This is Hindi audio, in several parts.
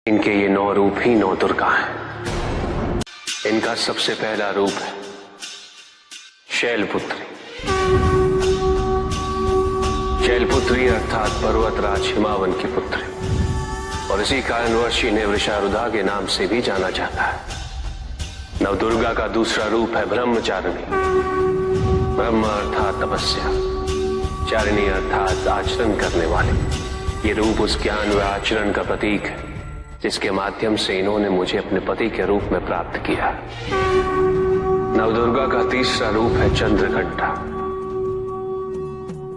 इनके ये 9 रूप ही 9 दुर्गा हैं। इनका सबसे पहला रूप है शैलपुत्री। शैलपुत्री अर्थात पर्वतराज हिमावन की पुत्री, और इसी कारणवश इन्हें वृषारुधा के नाम से भी जाना जाता है। नवदुर्गा का दूसरा रूप है ब्रह्मचारिणी। ब्रह्म अर्थात तपस्या, चारिणी अर्थात आचरण करने वाले। ये रूप उस ज्ञान व आचरण का प्रतीक है जिसके माध्यम से इन्होंने मुझे अपने पति के रूप में प्राप्त किया। नवदुर्गा का तीसरा रूप है चंद्रघंटा।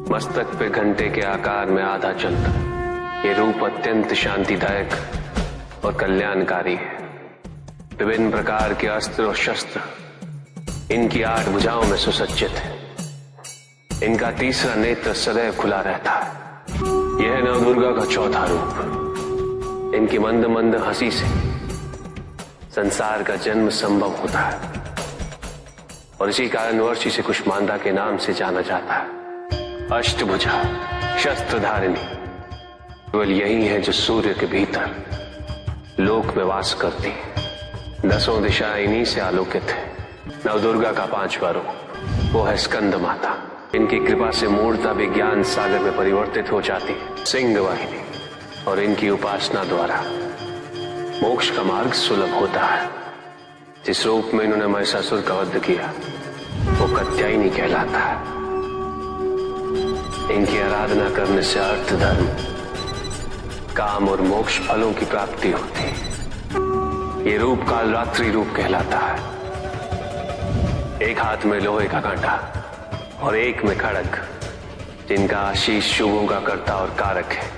मस्तक पे घंटे के आकार में आधा चंद्र। ये रूप अत्यंत शांतिदायक और कल्याणकारी है। विभिन्न प्रकार के अस्त्र और शस्त्र इनकी 8 भुजाओं में सुसज्जित है। इनका तीसरा नेत्र सदैव खुला रहता है। यह नवदुर्गा का चौथा रूप। इनकी मंद मंद हंसी से संसार का जन्म संभव होता है, और इसी कारणवश इसे कुष्मांडा के नाम से जाना जाता है। अष्टभुजा शस्त्रधारिणी केवल यही है जो सूर्य के भीतर लोक में वास करती है। 10 दिशाएं इन्हीं से आलोकित है। नवदुर्गा का 5वां रूप वो है स्कंद माता। इनकी कृपा से मूर्ता भी ज्ञान सागर में परिवर्तित हो जाती है। सिंह वाहिनी, और इनकी उपासना द्वारा मोक्ष का मार्ग सुलभ होता है। जिस रूप में इन्होंने महिषासुर का वध किया वो कात्यायनी कहलाता है। इनकी आराधना करने से अर्थ, धर्म, काम और मोक्ष फलों की प्राप्ति होती है। ये रूप कालरात्रि रूप कहलाता है। एक हाथ में लोहे का कांटा और एक में खड़ग, जिनका आशीष शुभों का कर्ता और कारक है।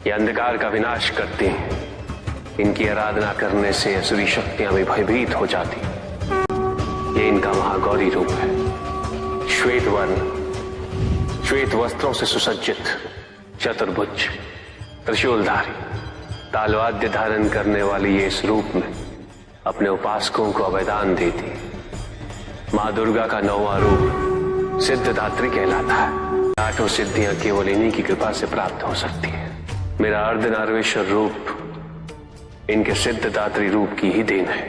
ये अंधकार का विनाश करती हैं। इनकी आराधना करने से असुरी शक्तियां भी भयभीत हो जाती। ये इनका महागौरी रूप है। श्वेत वर्ण, श्वेत वस्त्रों से सुसज्जित, चतुर्भुज, त्रिशूलधारी, तालवाद्य धारण करने वाली ये इस रूप में अपने उपासकों को अभयदान देती। मां दुर्गा का 9वां रूप सिद्धदात्री कहलाता है। 8 सिद्धियां केवल इन्हीं की कृपा से प्राप्त हो सकती है। मेरा अर्धनारीश्वर रूप इनके सिद्धदात्री रूप की ही देन है।